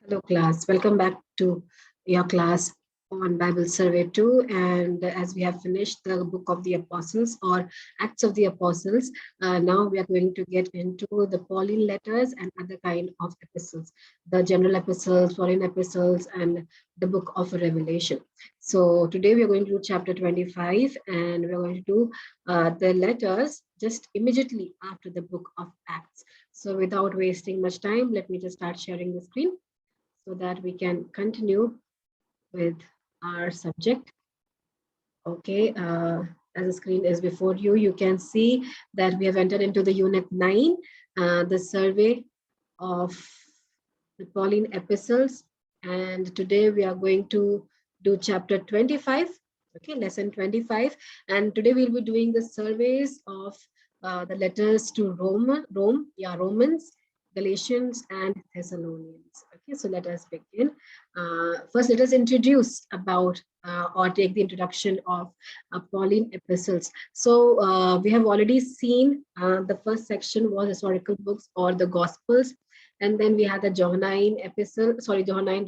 Hello, class. Welcome back to your class on Bible Survey 2. And as we have finished the book of the Apostles or Acts of the Apostles, now we are going to get into the Pauline letters and other kind of epistles, the general epistles, Pauline epistles, and the book of Revelation. So today we are going to do chapter 25, and we are going to do the letters just immediately after the book of Acts. So without wasting much time, let me just start sharing the screen so that we can continue with our subject. Okay, as the screen is before you, you can see that we have entered into the unit 9, the survey of the Pauline epistles. And today we are going to do chapter 25, okay, lesson 25. And today we'll be doing the surveys of the letters to Romans, Galatians, and Thessalonians. Okay, so let us begin. First, let us introduce about or take the introduction of Pauline epistles. So we have already seen the first section was historical books or the Gospels, and then we had the Johannine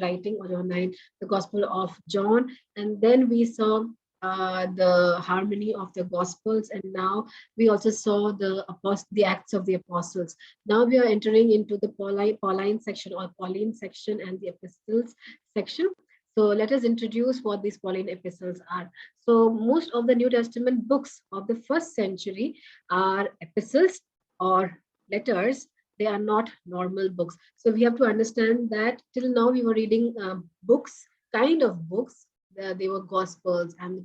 writing or Johannine, the Gospel of John, and then we saw the harmony of the Gospels, and now we also saw the Acts of the Apostles. Now we are entering into the Pauline section or Pauline section and the Epistles section. So let us introduce what these Pauline epistles are. So most of the New Testament books of the first century are epistles or letters. They are not normal books. So we have to understand that till now we were reading books, kind of books. They were Gospels, and the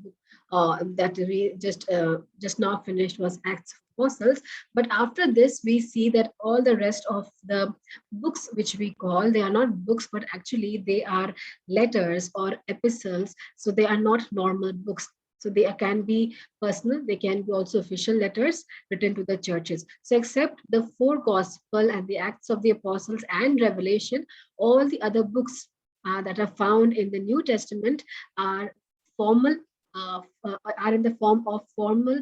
book that we just now finished was Acts of Apostles. But after this, we see that all the rest of the books, which we call, they are not books, but actually they are letters or epistles. So they are not normal books. So they can be personal, they can be also official letters written to the churches. So except the four gospel and the Acts of the Apostles and Revelation, all the other books that are found in the New Testament are formal, are in the form of formal,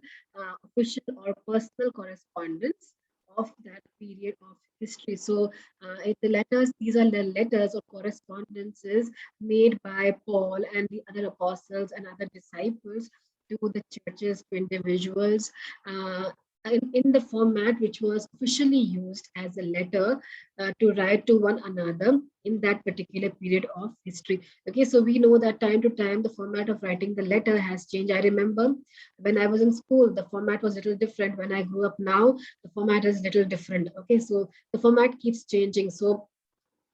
official or personal correspondence of that period of history. So the letters, these are the letters or correspondences made by Paul and the other apostles and other disciples to the churches, to individuals, in the format which was officially used as a letter to write to one another in that particular period of history. Okay, so we know that time to time the format of writing the letter has changed. I remember when I was in school, the format was a little different. When I grew up now, the format is a little different. Okay, so the format keeps changing. So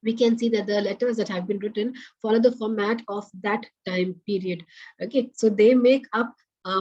we can see that the letters that have been written follow the format of that time period. Okay, so they make up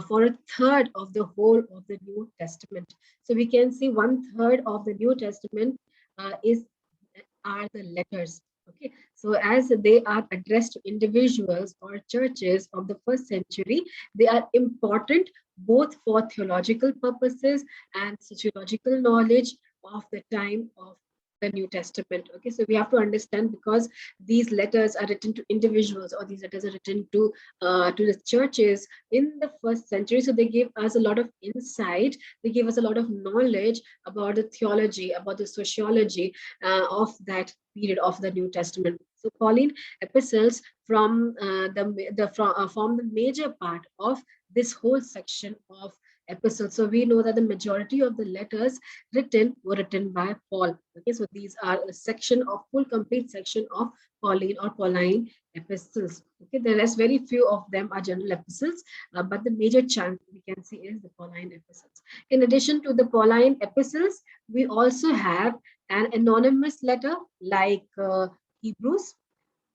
for a third of the whole of the New Testament. So we can see 1/3 of the New Testament are the letters. Okay, so as they are addressed to individuals or churches of the first century, they are important both for theological purposes and sociological knowledge of the time of the New Testament. Okay, so we have to understand, because these letters are written to individuals or these letters are written to the churches in the first century. So they give us a lot of insight. They give us a lot of knowledge about the theology, about the sociology of that period of the New Testament. So Pauline epistles form the major part of this whole section of epistles. So we know that the majority of the letters were written by Paul. Okay, so these are a section of full complete section of Pauline or Pauline epistles. Okay, the rest, very few of them are general epistles, but the major chunk we can see is the Pauline epistles. In addition to the Pauline epistles, we also have an anonymous letter like Hebrews,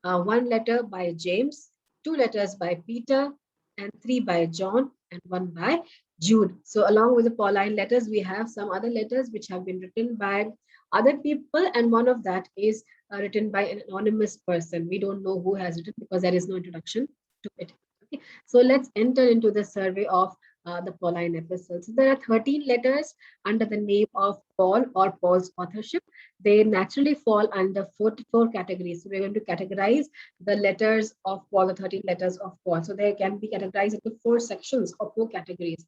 one letter by James, two letters by Peter, and three by John, and one by Jude. So along with the Pauline letters, we have some other letters which have been written by other people, and one of that is written by an anonymous person. We don't know who has written because there is no introduction to it. Okay. So let's enter into the survey of the Pauline epistles. There are 13 letters under the name of Paul or Paul's authorship. They naturally fall under 44 categories. So we're going to categorize the letters of Paul, the 13 letters of Paul. So they can be categorized into 4 sections or 4 categories.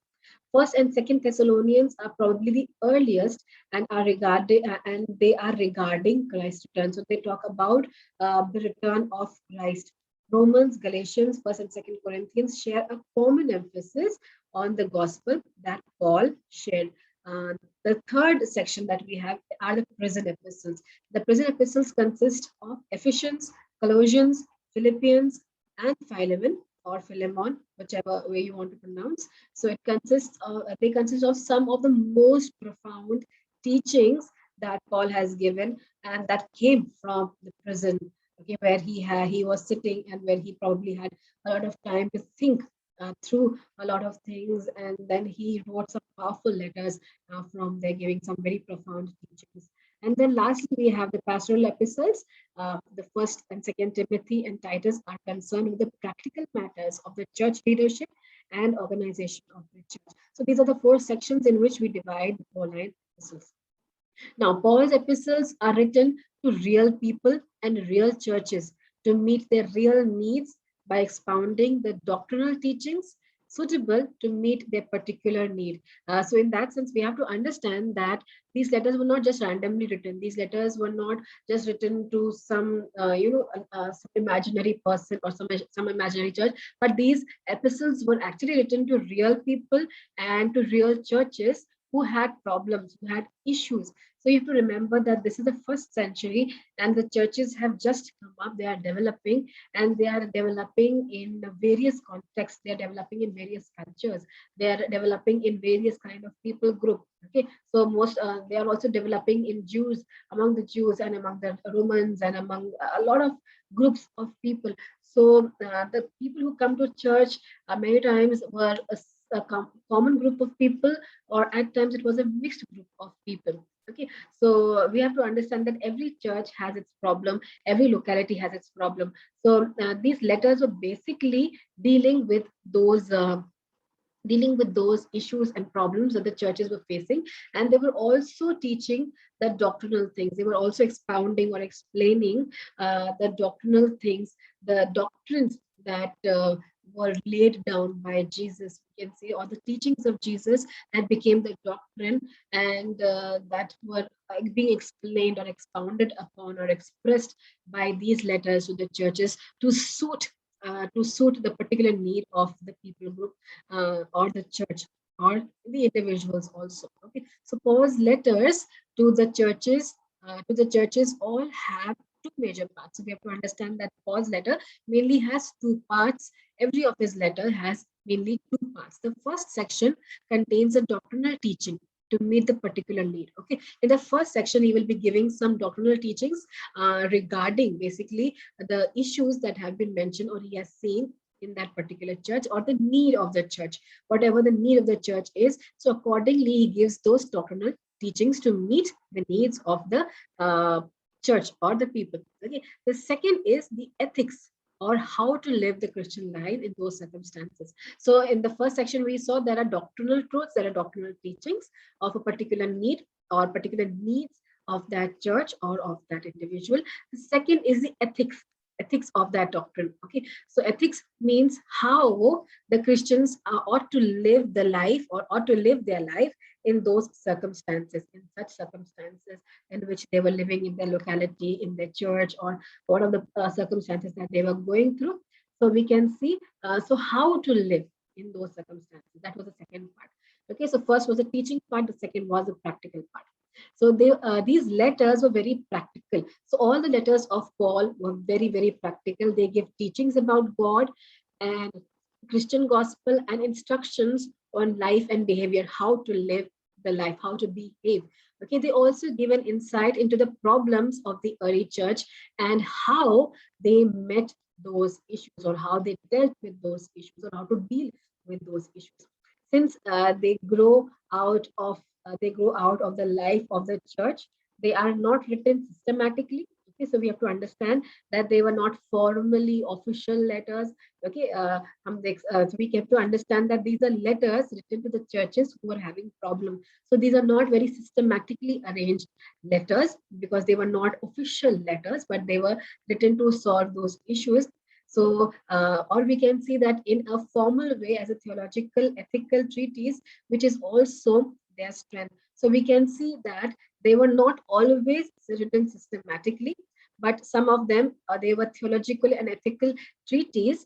First and Second Thessalonians are probably the earliest and are regarded and they are regarding Christ's return. So they talk about the return of Christ. Romans, Galatians, First and Second Corinthians share a common emphasis on the gospel that Paul shared. The third section that we have are the prison epistles. The prison epistles consist of Ephesians, Colossians, Philippians, and Philemon or Philemon, whichever way you want to pronounce. So they consist of some of the most profound teachings that Paul has given and that came from the prison, okay, where he was sitting and where he probably had a lot of time to think through a lot of things, and then he wrote some powerful letters from there, giving some very profound teachings. And then lastly, we have the pastoral epistles. The first and second Timothy and Titus are concerned with the practical matters of the church leadership and organization of the church. So these are the 4 sections in which we divide the Pauline epistles. Now, Paul's epistles are written to real people and real churches to meet their real needs by expounding the doctrinal teachings suitable to meet their particular need. So in that sense, we have to understand that these letters were not just randomly written. These letters were not just written to some imaginary person or some imaginary church, but these epistles were actually written to real people and to real churches who had problems, who had issues. So you have to remember that this is the first century and the churches have just come up. They are developing and they are developing in various contexts. They are developing in various cultures. They are developing in various kind of people group. Okay, so they are also developing in Jews, among the Jews and among the Romans and among a lot of groups of people. So the people who come to church many times were a common group of people, or at times it was a mixed group of people. Okay, so we have to understand that every church has its problem, every locality has its problem. So these letters were basically dealing with those issues and problems that the churches were facing, and they were also teaching the doctrinal things. They were also expounding or explaining the doctrinal things, the doctrines that were laid down by Jesus, we can say, or the teachings of Jesus that became the doctrine, and that were being explained or expounded upon or expressed by these letters to the churches to suit the particular need of the people group or the church or the individuals also. Okay, so Paul's letters to the churches all have 2 major parts. So we have to understand that Paul's letter mainly has 2 parts. Every of his letter has mainly 2 parts. The first section contains a doctrinal teaching to meet the particular need. Okay, in the first section, he will be giving some doctrinal teachings regarding basically the issues that have been mentioned or he has seen in that particular church or the need of the church, whatever the need of the church is. So accordingly, he gives those doctrinal teachings to meet the needs of the church or the people. Okay. The second is the ethics or how to live the Christian life in those circumstances. So in the first section, we saw there are doctrinal truths, there are doctrinal teachings of a particular need or particular needs of that church or of that individual. The second is the ethics of that doctrine. Okay, so ethics means how the Christians ought to live the life or ought to live their life in those circumstances, in such circumstances in which they were living in their locality, in their church, or what are the circumstances that they were going through. So we can see so how to live in those circumstances. That was the second part. Okay, so first was the teaching part, the second was the practical part. So these letters were very practical. So all the letters of Paul were very, very practical. They give teachings about God and Christian gospel and instructions on life and behavior, how to live the life, how to behave. Okay, they also give an insight into the problems of the early church and how they met those issues or how they dealt with those issues or how to deal with those issues. Since they grow out of the life of the church, they are not written systematically. Okay, so we have to understand that they were not formally official letters. Okay, so we have to understand that these are letters written to the churches who are having problem. So these are not very systematically arranged letters because they were not official letters, but they were written to solve those issues. So, or we can see that in a formal way as a theological, ethical treatise, which is also their strength. So we can see that they were not always written systematically, but some of them they were theological and ethical treatises,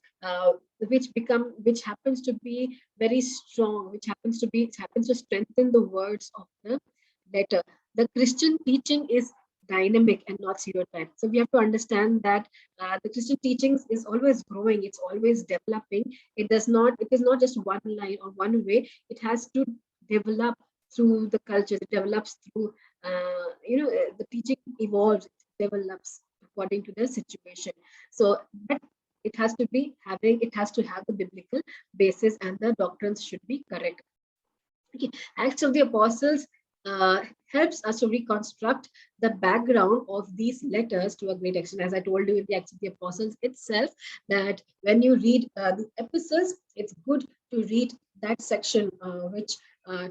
which happens to be very strong, which happens to strengthen the words of the letter. The Christian teaching is dynamic and not stereotype. So we have to understand that the Christian teachings is always growing, it's always developing. It is not just one line or one way. It has to develop through the culture. It develops through the teaching evolves, it develops according to the situation. So, but it has to have the biblical basis, and the doctrines should be correct. Okay. Acts of the Apostles helps us to reconstruct the background of these letters to a great extent. As I told you in the Acts of the Apostles itself, that when you read the epistles, it's good to read that section which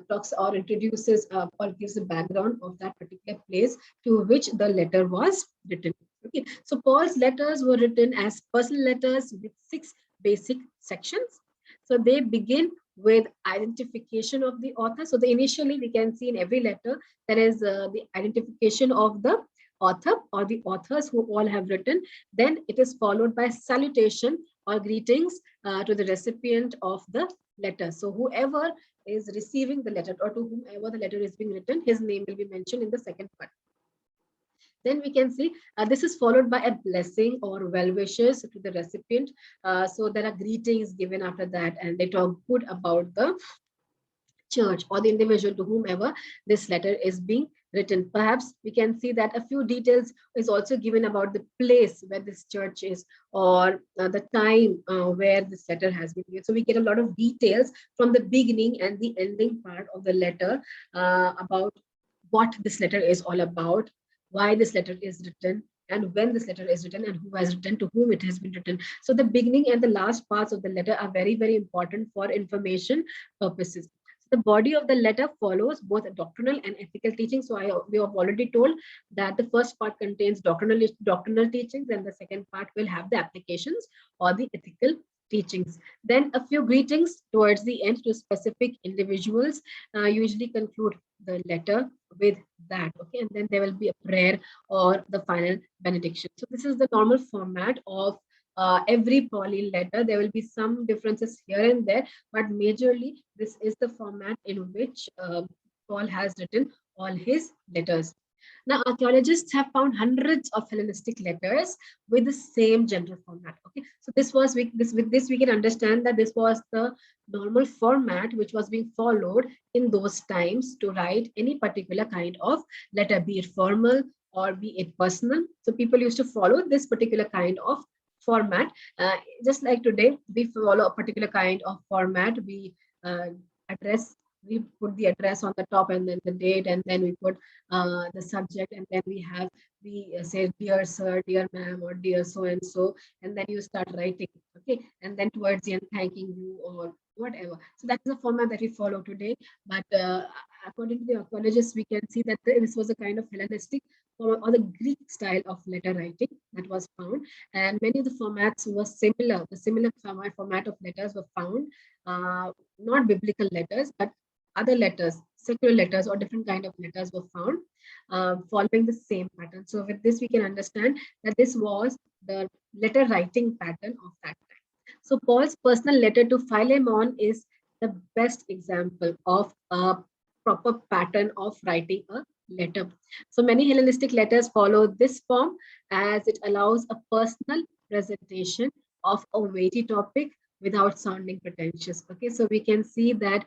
talks or introduces or gives the background of that particular place to which the letter was written. Okay, so Paul's letters were written as personal letters with 6 basic sections. So they begin with identification of the author. So initially we can see in every letter there is the identification of the author or the authors who all have written. Then it is followed by salutation or greetings to the recipient of the letter. So whoever is receiving the letter or to whomever the letter is being written, his name will be mentioned in the second part. Then we can see this is followed by a blessing or well wishes to the recipient. So there are greetings given after that, and they talk good about the church or the individual to whomever this letter is being written. Perhaps we can see that a few details is also given about the place where this church is, or the time where this letter has been given. So we get a lot of details from the beginning and the ending part of the letter about what this letter is all about, why this letter is written, and when this letter is written, and who has written, to whom it has been written. So the beginning and the last parts of the letter are very, very important for information purposes. The body of the letter follows both doctrinal and ethical teaching. So we have already told that the first part contains doctrinal teachings, and the second part will have the applications or the ethical teachings. Then a few greetings towards the end to specific individuals usually conclude the letter with that. Okay, and then there will be a prayer or the final benediction. So this is the normal format of every Pauline letter. There will be some differences here and there, but majorly this is the format in which Paul has written all his letters. Now, archaeologists have found hundreds of Hellenistic letters with the same general format. Okay, so with this we can understand that this was the normal format which was being followed in those times to write any particular kind of letter, be it formal or be it personal. So people used to follow this particular kind of format. Just like today, we follow a particular kind of format. Uh, address we put the address on the top, and then the date, and then we put the subject, and then we say dear sir, dear ma'am, or dear so and so, and then you start writing. Okay, and then towards the end, thanking you or whatever. So that's the format that we follow today. But according to the archaeologists, we can see that this was a kind of Hellenistic or the Greek style of letter writing that was found, and many of the formats were similar. The similar format of letters were found, not biblical letters, but other letters, secular letters, or different kind of letters were found following the same pattern. So with this, we can understand that this was the letter writing pattern of that time. So Paul's personal letter to Philemon is the best example of a proper pattern of writing a letter. So many Hellenistic letters follow this form, as it allows a personal presentation of a weighty topic without sounding pretentious. Okay, so we can see that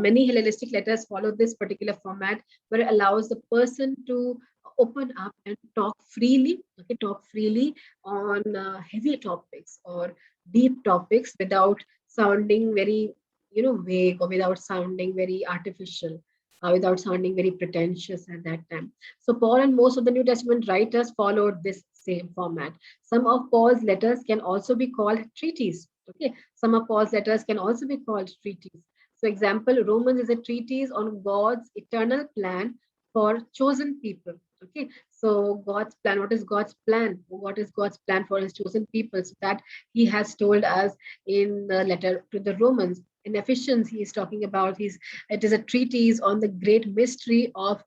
many Hellenistic letters follow this particular format, where it allows the person to open up and talk freely. Okay, talk freely on heavy topics or deep topics without sounding very vague, or without sounding very artificial. without sounding very pretentious at that time. So Paul and most of the New Testament writers followed this same format. Some of Paul's letters can also be called treaties. Okay, some of Paul's letters can also be called treaties. So example, Romans is a treatise on God's eternal plan for chosen people. Okay, so God's plan, what is God's plan? What is God's plan for his chosen people? So that he has told us in the letter to the Romans. In Ephesians, he is talking about it is a treatise on the great mystery of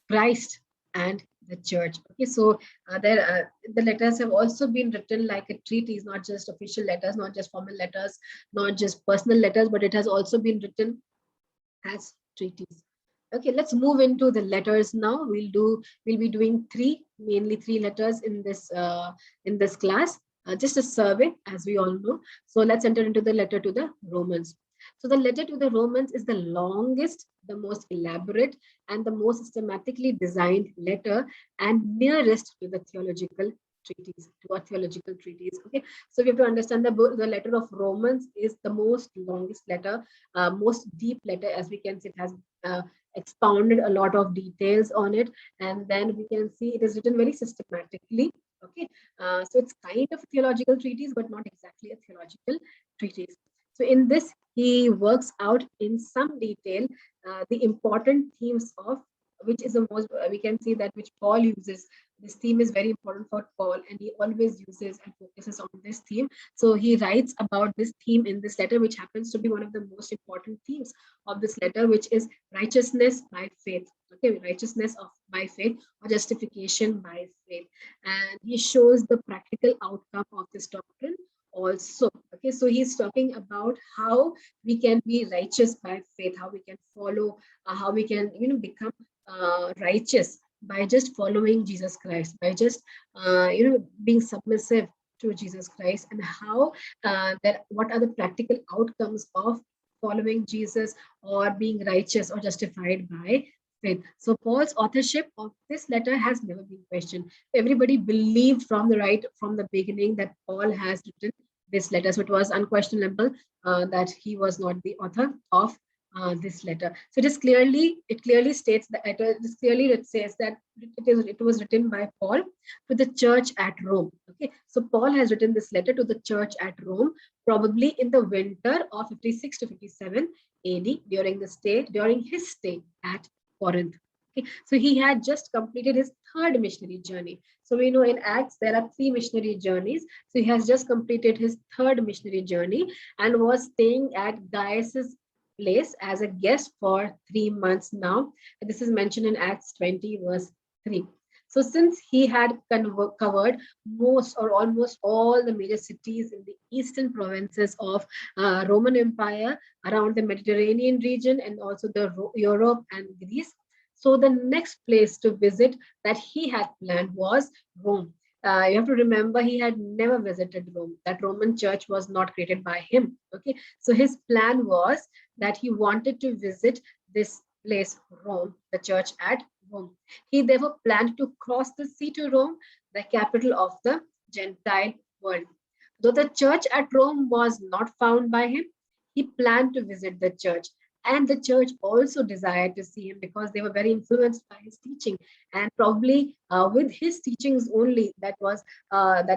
Christ and the church. Okay, so the letters have also been written like a treatise, not just official letters, not just formal letters, not just personal letters, but it has also been written as treaties. Okay, let's move into the letters now. We'll be doing mainly three letters in this class. Just a survey, as we all know. So let's enter into the letter to the Romans. So the letter to the Romans is the longest, the most elaborate, and the most systematically designed letter, and nearest to the theological treatise, to a theological treatise. Okay, so we have to understand that the letter of Romans is the most longest letter, most deep letter, as we can see. It has uh, expounded a lot of details on it, and then we can see it is written very systematically. Okay, so it's kind of a theological treatise, but not exactly a theological treatise. So in this, he works out in some detail the important themes of which is the most, we can see that which Paul uses. This theme is very important for Paul, and he always uses and focuses on this theme. So he writes about this theme in this letter, which happens to be one of the most important themes of this letter, which is righteousness by faith. Okay, righteousness of by faith, or justification by faith. And he shows the practical outcome of this doctrine also. Okay, so he's talking about how we can be righteous by faith, how we can follow, how we can become righteous by just following Jesus Christ, by just being submissive to Jesus Christ, and how that what are the practical outcomes of following Jesus, or being righteous or justified by faith. So Paul's authorship of this letter has never been questioned. Everybody believed from the beginning that Paul has written this letter. So it was unquestionable that he was not the author of this letter. So it clearly states that it says that it was written by Paul to the church at Rome. Okay, so Paul has written this letter to the church at Rome, probably in the winter of 56 to 57 AD, during his stay at Corinth. Okay, so he had just completed his third missionary journey. So we know in Acts there are three missionary journeys. So he has just completed his third missionary journey and was staying at Gaius's place as a guest for 3 months now. This is mentioned in Acts 20, verse 3. So since he had covered most or almost all the major cities in the eastern provinces of Roman Empire, around the Mediterranean region, and also the Europe and Greece, so the next place to visit that he had planned was Rome. You have to remember he had never visited Rome. That Roman church was not created by him. Okay, so his plan was that he wanted to visit this place, Rome, the church at Rome. He therefore planned to cross the sea to Rome, the capital of the Gentile world. Though the church at Rome was not found by him, he planned to visit the church. And the church also desired to see him because they were very influenced by his teaching. And probably with his teachings only, that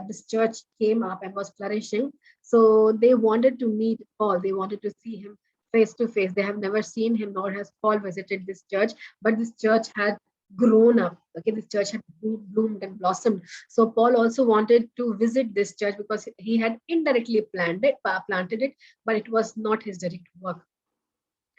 this church came up and was flourishing. So they wanted to meet Paul. They wanted to see him face to face. They have never seen him, nor has Paul visited this church, but this church had grown up. Okay, this church had bloomed and blossomed. So Paul also wanted to visit this church because he had indirectly planted it, but it was not his direct work.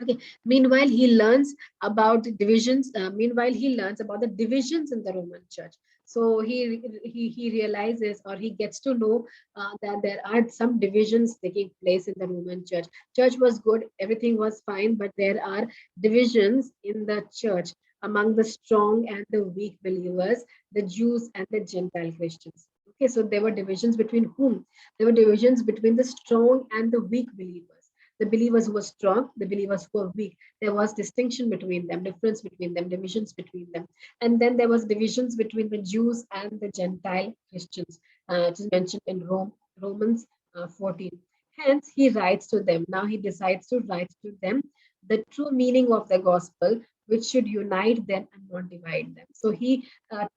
Okay, meanwhile he learns about the divisions. Meanwhile he learns about the divisions in the Roman church. So he realizes, or he gets to know that there are some divisions taking place in the Roman church. Church was good, everything was fine, but there are divisions in the church among the strong and the weak believers, the Jews and the Gentile Christians. Okay, so there were divisions between whom? There were divisions between the strong and the weak believers, the believers who were strong, the believers who were weak. There was distinction between them, difference between them, divisions between them. And then there was divisions between the Jews and the Gentile Christians, which is mentioned in Romans 14. Hence, he writes to them. Now he decides to write to them the true meaning of the gospel, which should unite them and not divide them. So he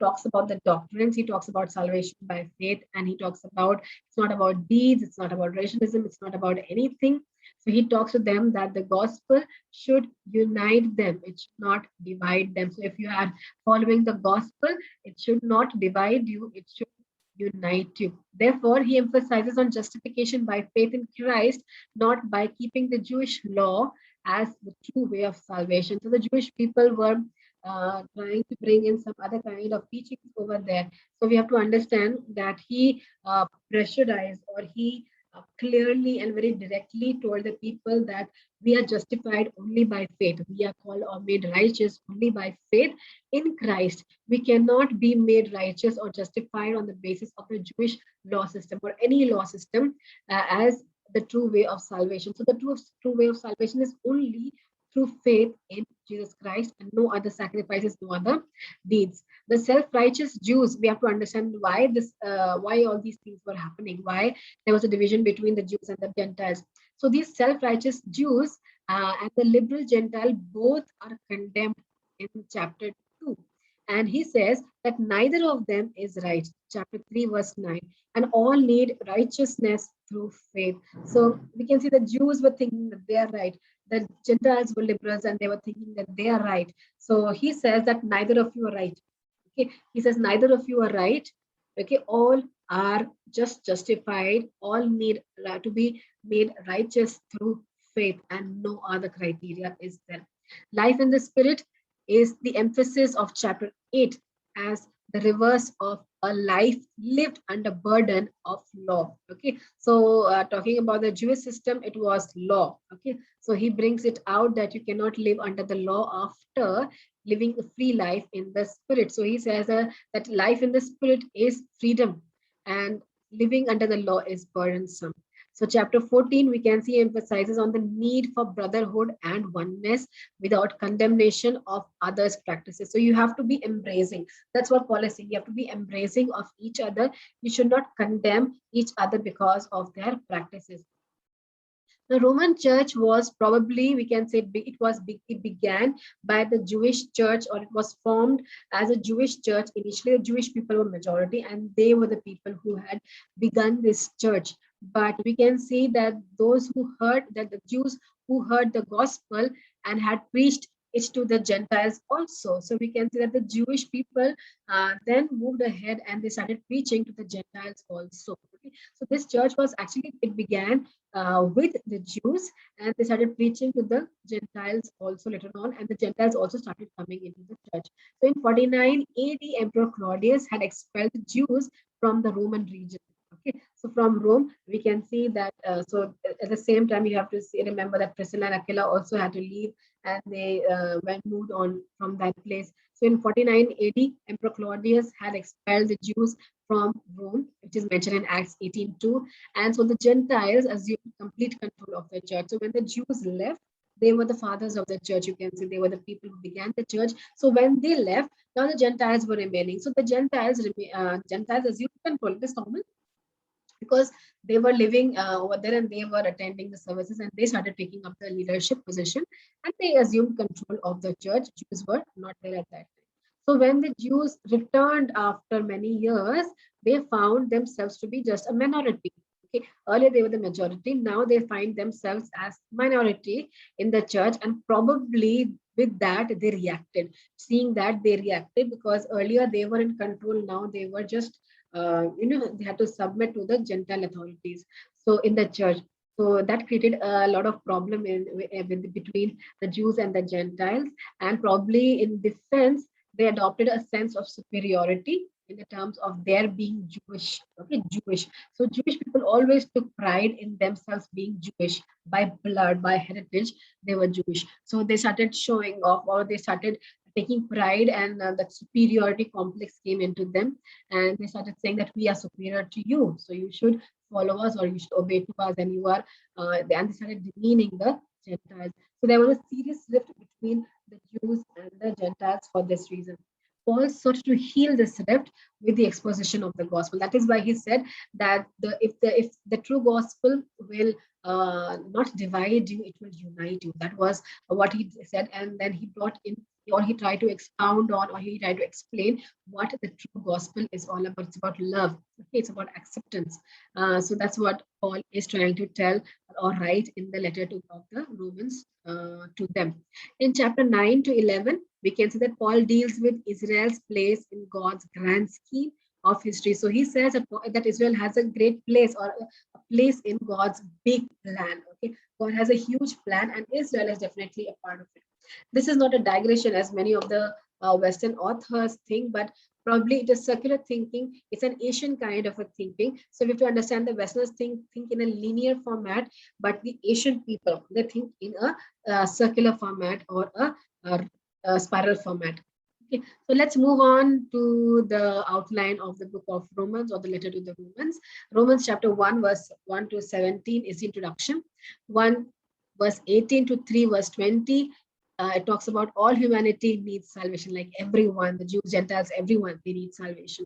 talks about the doctrines, he talks about salvation by faith, and he talks about it's not about deeds, it's not about rationalism, it's not about anything. So he talks to them that the gospel should unite them, it should not divide them. So if you are following the gospel, it should not divide you, it should unite you. Therefore, he emphasizes on justification by faith in Christ, not by keeping the Jewish law as the true way of salvation. So the Jewish people were trying to bring in some other kind of teachings over there. So we have to understand that he pressurized, or he clearly and very directly told the people that we are justified only by faith. We are called or made righteous only by faith in Christ. We cannot be made righteous or justified on the basis of the Jewish law system or any law system as the true way of salvation. So the true way of salvation is only through faith in Jesus Christ, and no other sacrifices, no other deeds. The self-righteous Jews, we have to understand why all these things were happening, why there was a division between the Jews and the Gentiles. So these self-righteous Jews and the liberal Gentile both are condemned in chapter 2. And he says that neither of them is right. Chapter 3, verse 9. And all need righteousness through faith. So we can see the Jews were thinking that they are right. The Gentiles were liberals and they were thinking that they are right. So he says that neither of you are right. Okay. He says neither of you are right. Okay. All are just justified. All need to be made righteous through faith, and no other criteria is there. Life in the Spirit is the emphasis of chapter 8 as the reverse of a life lived under burden of law. Okay, so talking about the Jewish system, it was law. Okay, so he brings it out that you cannot live under the law after living a free life in the Spirit. So he says that life in the Spirit is freedom, and living under the law is burdensome. So chapter 14, we can see emphasizes on the need for brotherhood and oneness without condemnation of others' practices. So you have to be embracing. That's what Paul is saying. You have to be embracing of each other. You should not condemn each other because of their practices. The Roman church was probably, we can say, it began by the Jewish church, or it was formed as a Jewish church. Initially, the Jewish people were majority, and they were the people who had begun this church. But we can see that the Jews who heard the gospel and had preached it to the Gentiles also. So we can see that the Jewish people then moved ahead and they started preaching to the Gentiles also. Okay? So this church was actually, it began with the Jews, and they started preaching to the Gentiles also later on, and the Gentiles also started coming into the church. So in 49 AD, Emperor Claudius had expelled the Jews from the Roman region. Okay, so from Rome, we can see that. So at the same time, you have to remember that Priscilla and Aquila also had to leave, and they moved on from that place. So in 49 AD, Emperor Claudius had expelled the Jews from Rome, which is mentioned in Acts 18:2. And so the Gentiles assumed complete control of the church. So when the Jews left, they were the fathers of the church. You can see they were the people who began the church. So when they left, now the Gentiles were remaining. So the Gentiles assumed control. It is common because they were living over there and they were attending the services, and they started taking up the leadership position, and they assumed control of the church. Jews were not there at that time. So when the Jews returned after many years, they found themselves to be just a minority. Okay, earlier they were the majority, now they find themselves as minority in the church, and probably with that they reacted. Seeing that, they reacted because earlier they were in control, now they were just they had to submit to the Gentile authorities. So in the church, so that created a lot of problem between the Jews and the Gentiles, and probably in defense, they adopted a sense of superiority in the terms of their being Jewish. Okay, Jewish. So Jewish people always took pride in themselves being Jewish by blood, by heritage. They were Jewish. So they started showing off, or they started taking pride, and that superiority complex came into them, and they started saying that we are superior to you, so you should follow us or you should obey to us, and you are and they started demeaning the Gentiles. So there was a serious rift between the Jews and the Gentiles for this reason. Paul sought to heal this rift with the exposition of the gospel. That is why he said that if the true gospel will not divide you, it will unite you. That was what he said, and then he brought in, or he tried to expound on, or he tried to explain what the true gospel is all about. It's about love. Okay, it's about acceptance. So that's what Paul is trying to tell or write in the letter to of the Romans to them. In chapter 9 to 11, we can see that Paul deals with Israel's place in God's grand scheme of history. So he says that Israel has a great place, or a place in God's big plan. Okay, God has a huge plan, and Israel is definitely a part of it. This is not a digression, as many of the Western authors think, but probably it is circular thinking. It's an Asian kind of a thinking. So we have to understand the Westerners think in a linear format, but the Asian people, they think in a circular format, or a spiral format. Okay, so let's move on to the outline of the book of Romans, or the letter to the Romans. Romans chapter 1, verse 1 to 17 is the introduction. 1 verse 18 to 3 verse 20, it talks about all humanity needs salvation, like everyone, the Jews, Gentiles, everyone, they need salvation.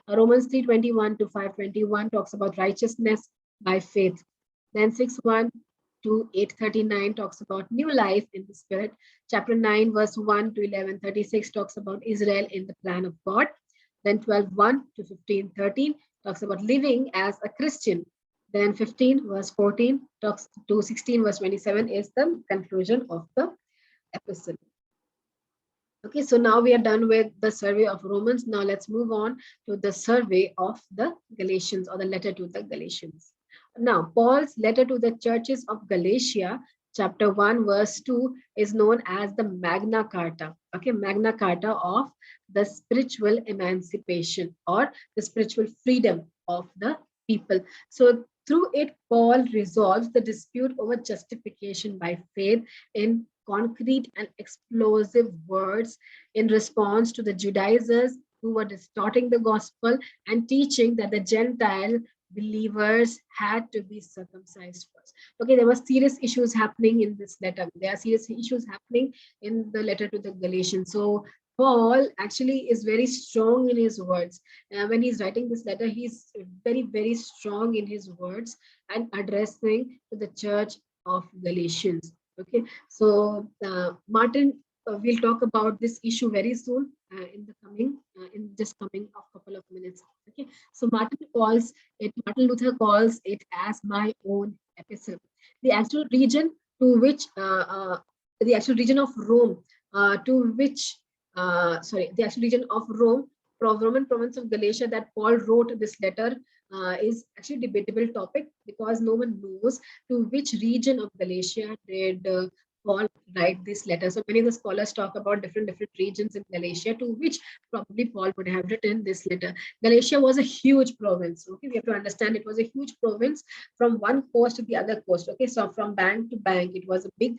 Romans 3:21 to 5:21 talks about righteousness by faith. Then 6:1 to 8:39 talks about new life in the Spirit. Chapter 9, verse 1 to 11:36 talks about Israel in the plan of God. Then 12:1 to 15:13 talks about living as a Christian. Then 15 verse 14 talks to 16 verse 27 is the conclusion of the epistle. Okay, so now we are done with the survey of Romans. Now let's move on to the survey of the Galatians, or the letter to the Galatians. Now, Paul's letter to the churches of Galatia, chapter 1, verse 2, is known as the Magna Carta. Okay, Magna Carta of the spiritual emancipation, or the spiritual freedom of the people. So through it, Paul resolves the dispute over justification by faith in concrete and explosive words, in response to the Judaizers who were distorting the gospel and teaching that the Gentile believers had to be circumcised first. Okay, there were serious issues happening in this letter. There are serious issues happening in the letter to the Galatians. So Paul actually is very strong in his words. When he's writing this letter, he's very, very strong in his words and addressing to the church of Galatians. Okay, so Martin, we'll talk about this issue very soon in the coming, in just coming a couple of minutes. Okay, so Martin Luther calls it as my own epistle. The actual region to which, the actual region of Rome, to which, the actual region of Rome, Roman province of Galatia, that Paul wrote this letter is actually a debatable topic, because no one knows to which region of Galatia did Paul write this letter. So many of the scholars talk about different regions in Galatia to which probably Paul would have written this letter. Galatia was a huge province. Okay, we have to understand it was a huge province from one coast to the other coast. Okay, so from bank to bank, it was a big,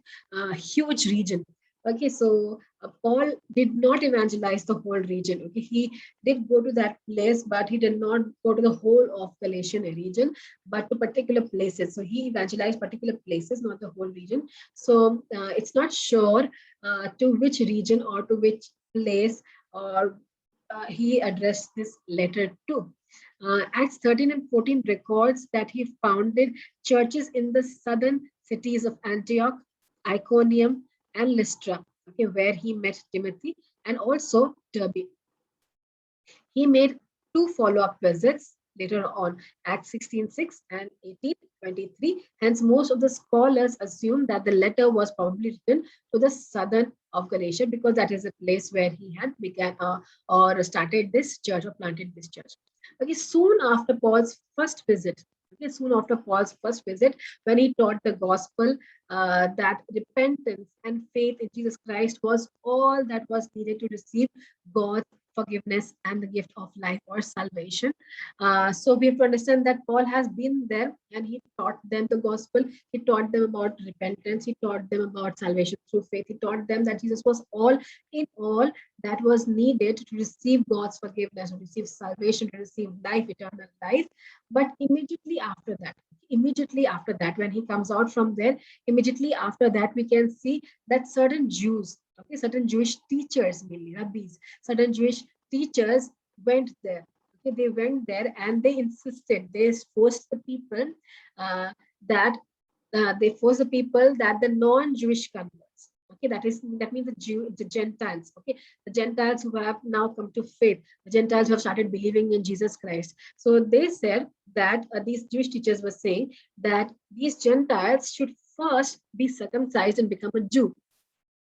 huge region. Okay, so Paul did not evangelize the whole region. Okay, he did go to that place, but he did not go to the whole of Galatian region, but to particular places. So he evangelized particular places, not the whole region. So it's not sure to which region or to which place or he addressed this letter to. Acts 13 and 14 records that he founded churches in the southern cities of Antioch, Iconium, and Lystra, okay, where he met Timothy, and also Derbe. He made 2 follow-up visits later on, Acts 16:6 and 18:23. Hence, most of the scholars assume that the letter was probably written to the southern of Galatia, because that is a place where he had began or started this church, or planted this church. Okay, soon after Paul's first visit, when he taught the gospel, that repentance and faith in Jesus Christ was all that was needed to receive God's forgiveness and the gift of life or salvation. So we have to understand that Paul has been there and he taught them the gospel. He taught them about repentance. He taught them about salvation through faith. He taught them that Jesus was all in all that was needed to receive God's forgiveness, to receive salvation, to receive life, eternal life. But immediately after that, immediately after that, when he comes out from there, immediately after that, we can see that certain Jews, okay, certain Jewish teachers, mainly rabbis, certain Jewish teachers went there. Okay, they went there and they insisted, they forced the people uh, that they force the people that the non-Jewish converts, okay, that means the Gentiles, okay, the Gentiles who have now come to faith, the Gentiles who have started believing in Jesus Christ. So they said that these Jewish teachers were saying that these Gentiles should first be circumcised and become a Jew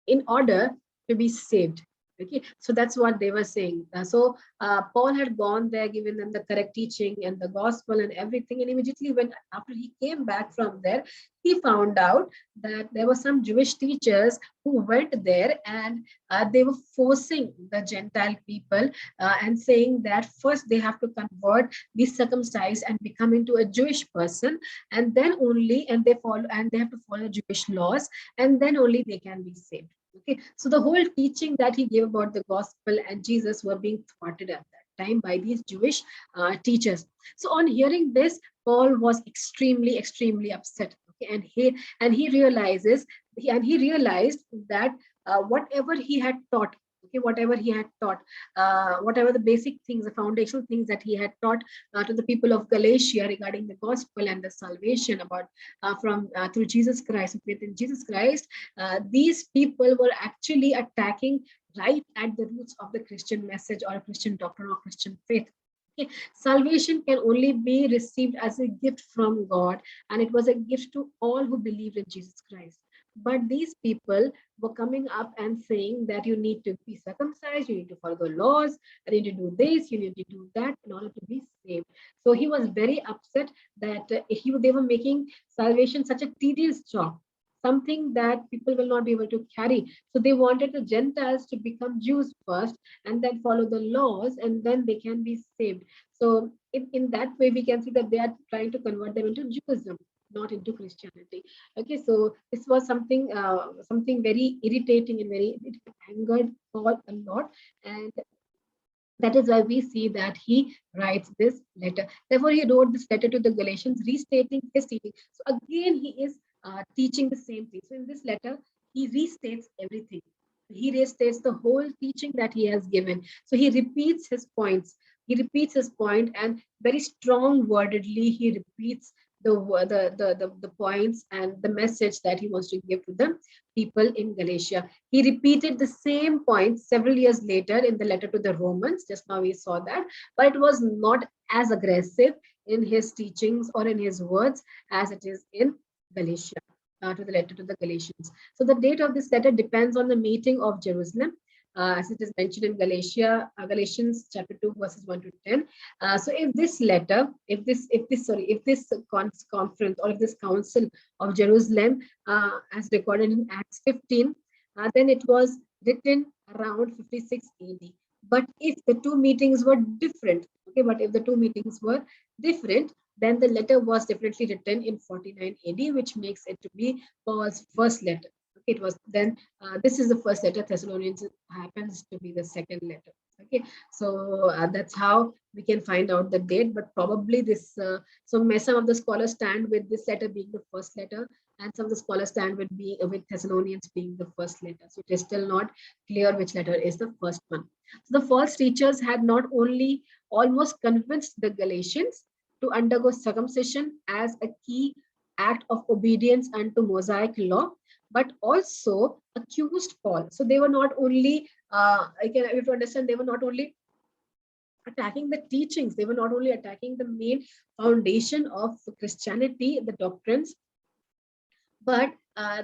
in order to be saved. Okay, so that's what they were saying. So Paul had gone there, given them the correct teaching and the gospel and everything. And immediately, when after he came back from there, he found out that there were some Jewish teachers who went there and they were forcing the Gentile people and saying that first they have to convert, be circumcised, and become into a Jewish person, and then only, and they have to follow Jewish laws, and then only they can be saved. Okay, so the whole teaching that he gave about the gospel and Jesus were being thwarted at that time by these Jewish teachers. So on hearing this, Paul was extremely upset. Okay, and he realized that whatever he had taught, okay, whatever the basic things, the foundational things that he had taught to the people of Galatia regarding the gospel and the salvation about from through Jesus Christ, faith in Jesus Christ, these people were actually attacking right at the roots of the Christian message or a Christian doctrine or Christian faith. Okay. Salvation can only be received as a gift from God, and it was a gift to all who believed in Jesus Christ. But these people were coming up and saying that you need to be circumcised, you need to follow the laws, you need to do this, you need to do that in order to be saved. So he was very upset that they were making salvation such a tedious job, something that people will not be able to carry. So they wanted the Gentiles to become Jews first and then follow the laws, and then they can be saved. So in that way, we can see that they are trying to convert them into Judaism, not into Christianity. Okay, so this was something very irritating and it angered Paul a lot, and that is why we see that he writes this letter. Therefore, he wrote this letter to the Galatians, restating his teaching. So again, he is teaching the same thing. So in this letter, he restates everything. He restates the whole teaching that he has given. So he repeats his points. He repeats his point, and very strong wordedly he repeats the points and the message that he wants to give to the people in Galatia. He repeated the same points several years later in the letter to the Romans. Just now we saw that, but it was not as aggressive in his teachings or in his words as it is in Galatia, to the letter to the Galatians. So the date of this letter depends on the meeting of Jerusalem. As it is mentioned in Galatians chapter 2, verses 1 to 10. So if this letter, if this conference or if this council of Jerusalem, as recorded in Acts 15, then it was written around 56 AD. But if the two meetings were different, then the letter was definitely written in 49 AD, which makes it to be Paul's first letter. It was then this is the first letter. Thessalonians happens to be the second letter. Okay, so that's how we can find out the date. But probably this, some of the scholars stand with this letter being the first letter, and some of the scholars stand with Thessalonians being the first letter. So it is still not clear which letter is the first one. So the false teachers had not only almost convinced the Galatians to undergo circumcision as a key act of obedience unto Mosaic law, but also accused Paul. So they were not only, you have to understand, they were not only attacking the teachings, they were not only attacking the main foundation of Christianity, the doctrines, but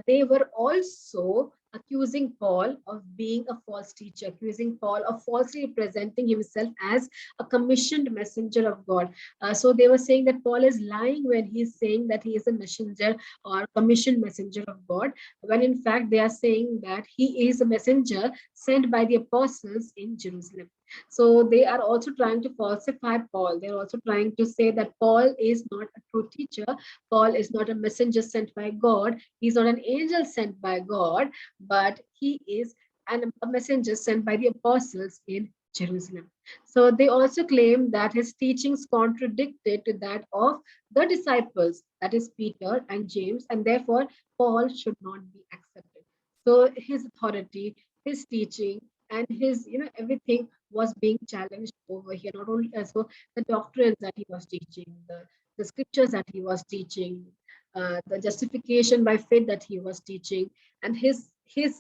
they were also accusing Paul of being a false teacher, accusing Paul of falsely representing himself as a commissioned messenger of God. So they were saying that Paul is lying when he's saying that he is a messenger or commissioned messenger of God, when in fact they are saying that he is a messenger sent by the apostles in Jerusalem. So they are also trying to falsify Paul. They're also trying to say that Paul is not a true teacher. Paul is not a messenger sent by God. He's not an angel sent by God, but he is a messenger sent by the apostles in Jerusalem. So they also claim that his teachings contradicted to that of the disciples, that is Peter and James, and therefore Paul should not be accepted. So his authority, his teaching, and his everything was being challenged over here. Not only so the doctrines that he was teaching, the scriptures that he was teaching, the justification by faith that he was teaching, and his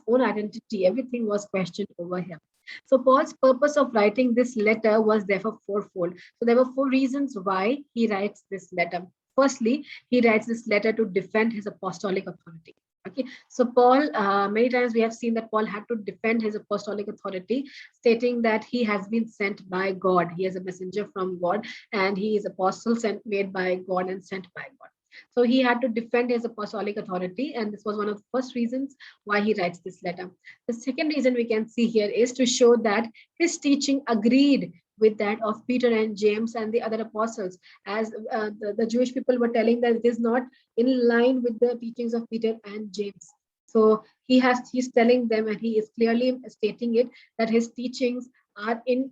own identity, everything was questioned over here. So Paul's purpose of writing this letter was therefore fourfold. So there were four reasons why he writes this letter. Firstly, he writes this letter to defend his apostolic authority. Okay, so Paul, many times we have seen that Paul had to defend his apostolic authority, stating that he has been sent by God. He is a messenger from God, and he is apostle sent made by God and sent by God. So he had to defend his apostolic authority, and this was one of the first reasons why he writes this letter. The second reason we can see here is to show that his teaching agreed with that of Peter and James and the other apostles, as the Jewish people were telling that it is not in line with the teachings of Peter and James. So he's telling them, and he is clearly stating it, that his teachings are in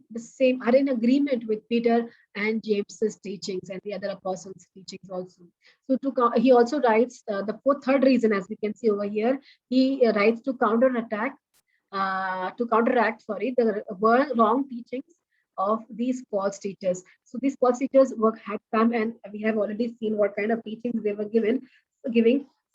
agreement with Peter and James's teachings and the other apostles' teachings also. So he also writes third reason, as we can see over here, he writes to counteract, the wrong teachings of these false teachers. So these false teachers had come, and we have already seen what kind of teachings they were giving.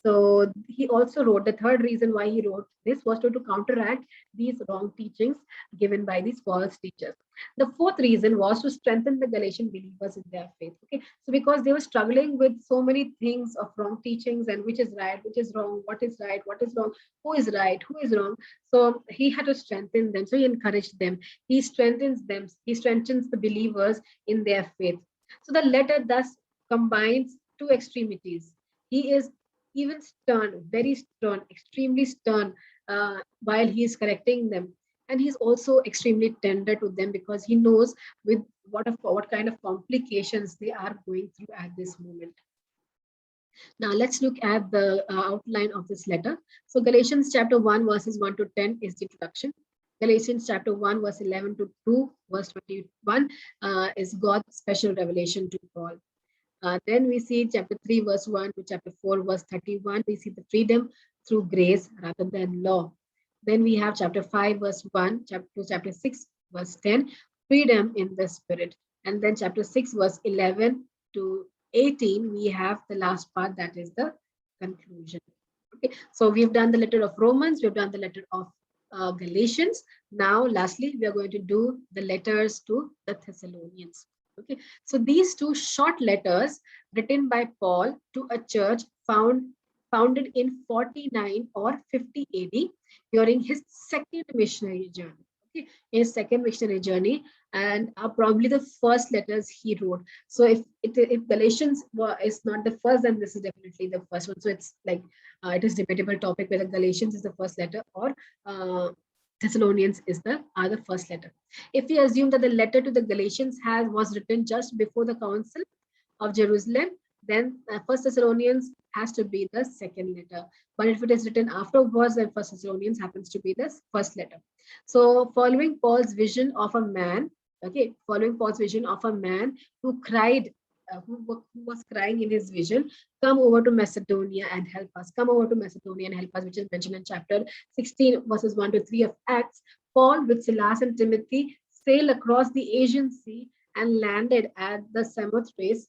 So he also wrote, the third reason why he wrote this was to counteract these wrong teachings given by these false teachers. The fourth reason was to strengthen the Galatian believers in their faith. Okay, so because they were struggling with so many things of wrong teachings, and which is right, which is wrong, what is right, what is wrong, who is right, who is wrong. So he had to strengthen them. So he encouraged them. He strengthens them. He strengthens the believers in their faith. So the letter thus combines two extremities. He is even stern, very stern, extremely stern, while he is correcting them. And he's also extremely tender to them, because he knows with what kind of complications they are going through at this moment. Now let's look at the outline of this letter. So Galatians chapter 1 verses 1 to 10 is the introduction. Galatians chapter 1 verse 11 to 2 verse 21 is God's special revelation to Paul. Then we see chapter 3 verse 1 to chapter 4 verse 31. We see the freedom through grace rather than law. Then we have chapter 5 verse 1 to chapter 6 verse 10, freedom in the spirit. And then chapter 6 verse 11 to 18, we have the last part, that is the conclusion. Okay, so we've done the letter of Romans, we've done the letter of Galatians. Now lastly, we are going to do the letters to the Thessalonians. Okay, so these two short letters written by Paul to a church founded in 49 or 50 AD during his second missionary journey. Okay, his second missionary journey, and are probably the first letters he wrote. So if Galatians is not the first, then this is definitely the first one. So it's like it is debatable topic whether Galatians is the first letter or Thessalonians is the first letter. If we assume that the letter to the Galatians was written just before the Council of Jerusalem, then First Thessalonians has to be the second letter. But if it is written afterwards, then First Thessalonians happens to be the first letter. So following Paul's vision of a man, who cried, who was crying in his vision, come over to Macedonia and help us. Come over to Macedonia and help us, which is mentioned in chapter 16, verses 1 to 3 of Acts. Paul with Silas and Timothy sailed across the Aegean Sea and landed at the Samothrace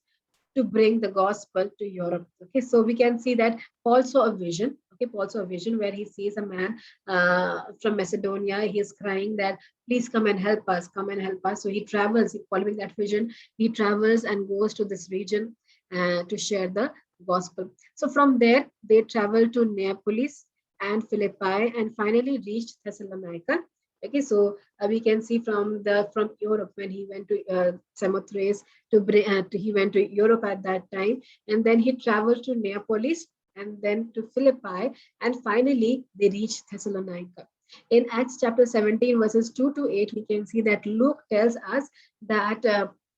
to bring the gospel to Europe. Okay, so we can see that Paul saw a vision. Okay, Paul saw a vision where he sees a man from Macedonia. He is crying that, please come and help us, come and help us. So he travels, following that vision, he travels and goes to this region to share the gospel. So from there, they travel to Neapolis and Philippi and finally reached Thessalonica. Okay, so we can see from Europe, when he went to Samothrace, he went to Europe at that time, and then he traveled to Neapolis and then to Philippi, and finally they reached Thessalonica. In Acts chapter 17 verses 2 to 8, we can see that Luke tells us that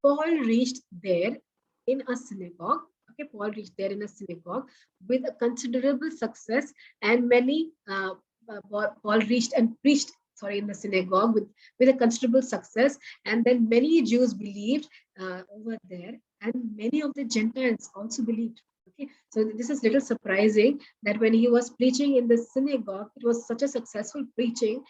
Paul reached there in a synagogue. Okay, Paul reached there in a synagogue with a considerable success, and many Paul reached and preached in the synagogue with a considerable success. And then many Jews believed over there, and many of the Gentiles also believed. Okay, so this is little surprising that when he was preaching in the synagogue, it was such a successful preaching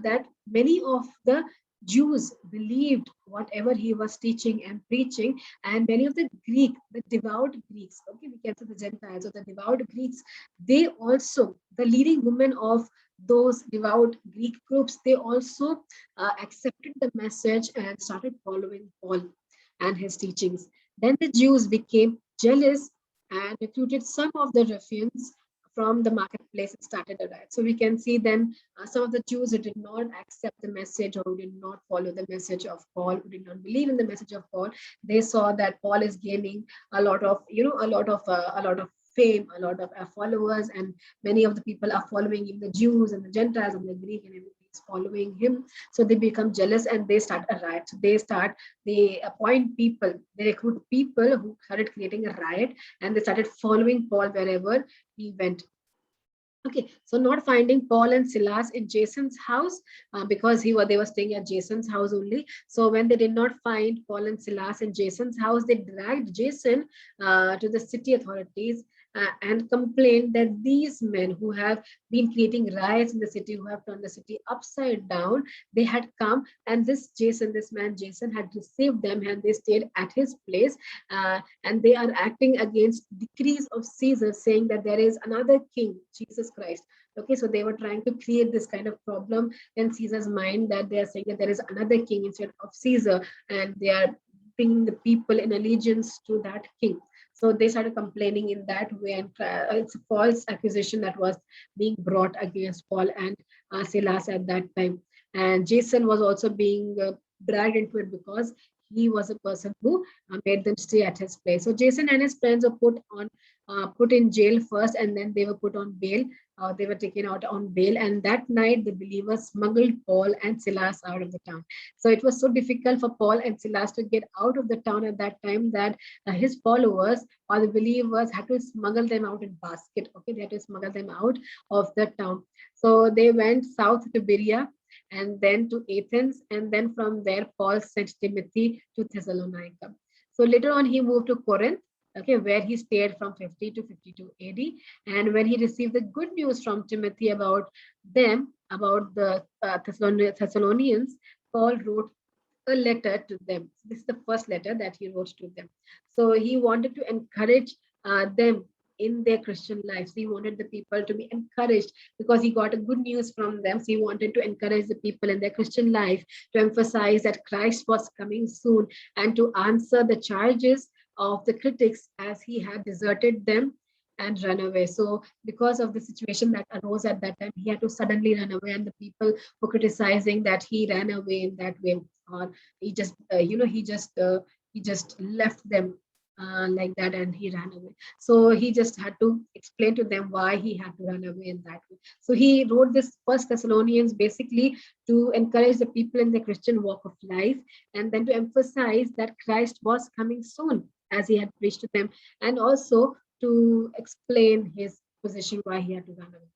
that many of the Jews believed whatever he was teaching and preaching, and many of the devout Greeks, okay, we can say the Gentiles or the devout Greeks, they also, the leading women of those devout Greek groups, they also accepted the message and started following Paul and his teachings. Then the Jews became jealous and recruited some of the ruffians from the marketplace and started a riot. So we can see then some of the Jews who did not accept the message or who did not follow the message of Paul, who did not believe in the message of Paul, they saw that Paul is gaining a lot of, a lot of fame, a lot of followers, and many of the people are following him, the Jews and the Gentiles and the Greek and everything is following him. So they become jealous and they start a riot. So they appoint people, they recruit people who started creating a riot, and they started following Paul wherever he went. Okay, so not finding Paul and Silas in Jason's house because they were staying at Jason's house only. So when they did not find Paul and Silas in Jason's house, they dragged Jason to the city authorities and complained that these men who have been creating riots in the city, who have turned the city upside down, they had come, and this man Jason had received them, and they stayed at his place, and they are acting against decrees of Caesar, saying that there is another king, Jesus Christ. Okay, so they were trying to create this kind of problem in Caesar's mind, that they are saying that there is another king instead of Caesar, and they are bringing the people in allegiance to that king. So they started complaining in that way, and it's a false accusation that was being brought against Paul and Silas at that time. And Jason was also being dragged into it because he was a person who made them stay at his place. So Jason and his friends were put in jail first, and then they were put on bail. They were taken out on bail, and that night the believers smuggled Paul and Silas out of the town. So it was so difficult for Paul and Silas to get out of the town at that time that his followers or the believers had to smuggle them out in basket. Okay, they had to smuggle them out of the town. So they went south to Berea and then to Athens, and then from there Paul sent Timothy to Thessalonica. So later on he moved to Corinth, okay, where he stayed from 50 to 52 AD. And when he received the good news from Timothy about them, about the Thessalonians, Paul wrote a letter to them. This is the first letter that he wrote to them. So he wanted to encourage them in their Christian lives. He wanted the people to be encouraged because he got a good news from them. So he wanted to encourage the people in their Christian life, to emphasize that Christ was coming soon, and to answer the charges of the critics as he had deserted them and run away. So because of the situation that arose at that time, he had to suddenly run away, and the people were criticizing that he ran away in that way, or he just he just left them like that and he ran away. So he just had to explain to them why he had to run away in that way. So he wrote this First Thessalonians basically to encourage the people in the Christian walk of life, and then to emphasize that Christ was coming soon as he had preached to them, and also to explain his position why he had to run away.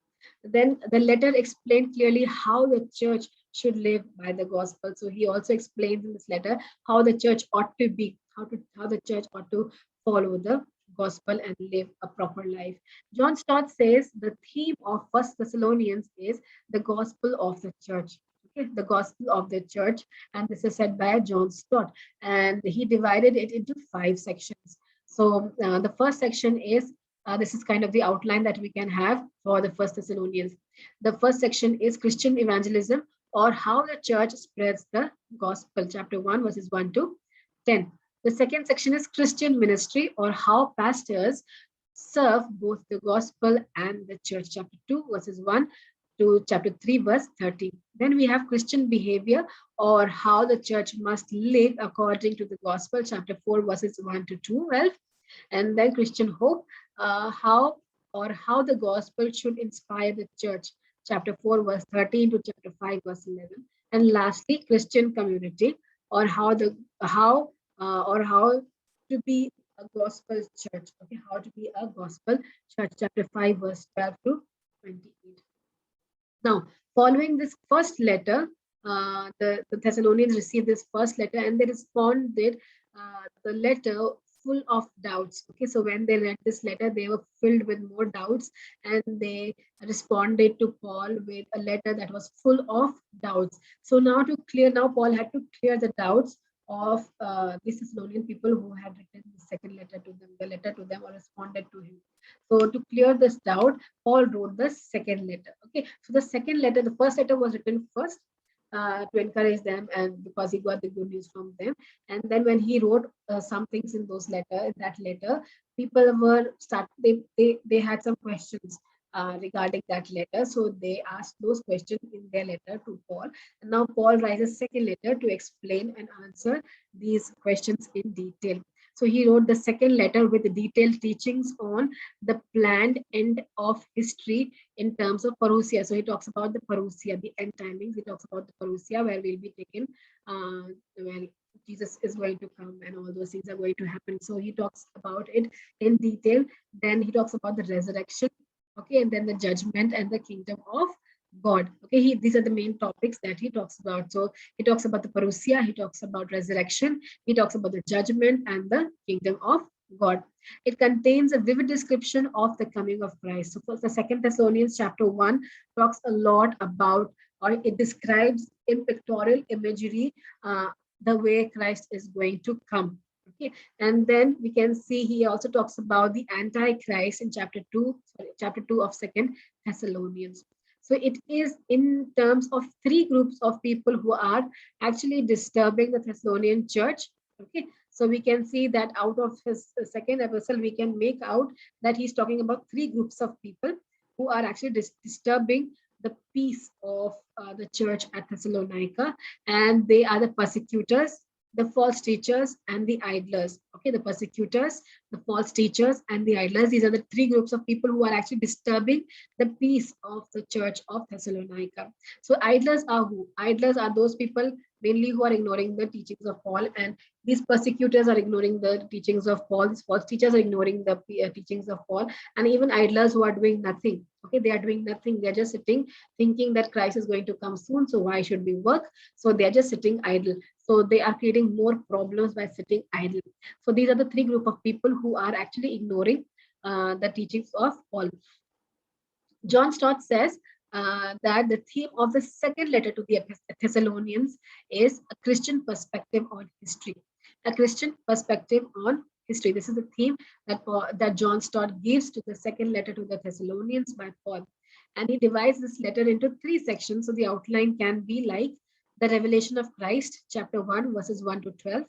Then the letter explained clearly how the church should live by the gospel. So he also explains in this letter how the church ought to be, how the church ought to follow the gospel and live a proper life. John Stott says the theme of First Thessalonians is the gospel of the church. Okay, the gospel of the church, and this is said by John Stott, and he divided it into 5 sections. So the first section is this is kind of the outline that we can have for the First Thessalonians. The first section is Christian evangelism, or how the church spreads the gospel, chapter 1, verses 1 to 10. The second section is Christian ministry, or how pastors serve both the gospel and the church, chapter 2, verses 1 to chapter 3, verse 30. Then we have Christian behavior, or how the church must live according to the gospel, chapter 4, verses 1 to 12. And then Christian hope, how the gospel should inspire the church, chapter 4, verse 13 to chapter 5, verse 11. And lastly, Christian community, or how to be a gospel church. Okay, how to be a gospel church, chapter 5, verse 12 to 28. Now, Following this first letter, the Thessalonians received this first letter and they responded the letter full of doubts. Okay, so when they read this letter, they were filled with more doubts and they responded to Paul with a letter that was full of doubts. So now Paul had to clear the doubts of these Thessalonian people who had written the second letter to them or responded to him. So to clear this doubt, Paul wrote the second letter. Okay, so the second letter, the first letter was written first to encourage them, and because he got the good news from them. And then when he wrote some things in that letter, people were they had some questions regarding that letter, so they asked those questions in their letter to Paul. And now Paul writes a second letter to explain and answer these questions in detail. So he wrote the second letter with detailed teachings on the planned end of history in terms of parousia. So he talks about the parousia, the end timings. He talks about the parousia where we'll be taken when Jesus is going to come and all those things are going to happen. So he talks about it in detail. Then he talks about the resurrection, okay, and then the judgment and the kingdom of God. Okay, these are the main topics that he talks about. So he talks about the parousia, he talks about resurrection, he talks about the judgment and the kingdom of God. It contains a vivid description of the coming of Christ. So first, the Second Thessalonians chapter 1 talks a lot about, or it describes in pictorial imagery the way Christ is going to come. Okay, and then we can see he also talks about the Antichrist in chapter 2 of Second Thessalonians. So it is in terms of three groups of people who are actually disturbing the Thessalonian church. Okay, so we can see that out of his second epistle, we can make out that he's talking about three groups of people who are actually disturbing the peace of the church at Thessalonica, and they are the persecutors, the false teachers, and the idlers. Okay, the persecutors, the false teachers, and the idlers. These are the three groups of people who are actually disturbing the peace of the church of Thessalonica. So idlers are who? Idlers are those people mainly who are ignoring the teachings of Paul, and these persecutors are ignoring the teachings of Paul. These false teachers are ignoring the teachings of Paul, and even idlers who are doing nothing. Okay, they are doing nothing. They're just sitting thinking that Christ is going to come soon. So why should we work? So they're just sitting idle. So they are creating more problems by sitting idle. So these are the three group of people who are actually ignoring the teachings of Paul. John Stott says that the theme of the second letter to the Thessalonians is a Christian perspective on history. A Christian perspective on history. This is the theme that John Stott gives to the second letter to the Thessalonians by Paul. And he divides this letter into three sections. So the outline can be like the revelation of Christ, chapter 1, verses 1 to 12,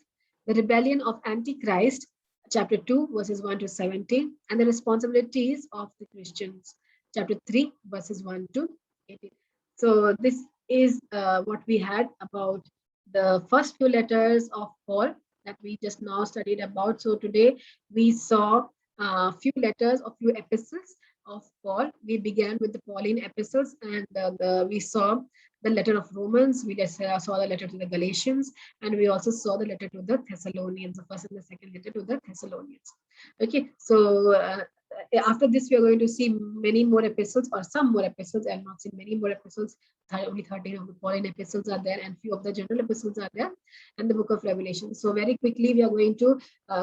the rebellion of Antichrist, chapter 2, verses 1 to 17, and the responsibilities of the Christians, chapter 3, verses 1 to 18. So this is what we had about the first few letters of Paul that we just now studied about. So today we saw a few letters, a few epistles of Paul. We began with the Pauline epistles, and we saw the letter of Romans. We just saw the letter to the Galatians, and we also saw the letter to the Thessalonians, the first and the second letter to the Thessalonians. Okay, so after this, we are going to see many more epistles, or some more epistles. I have not seen many more epistles. Only 13 of the Pauline epistles are there, and few of the general epistles are there, and the book of Revelation. So very quickly, we are going to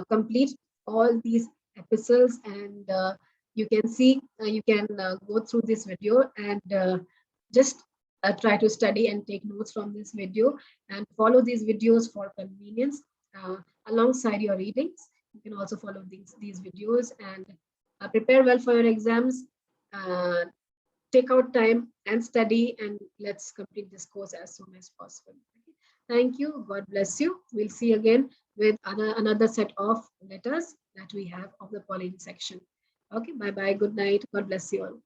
complete all these epistles, and you can see, you can go through this video and just try to study and take notes from this video, and follow these videos for convenience alongside your readings. You can also follow these videos and prepare well for your exams. Take out time and study, and let's complete this course as soon as possible. Thank you. God bless you. We'll see again with another set of letters that we have of the Pauline section. Okay, bye-bye. Good night. God bless you all.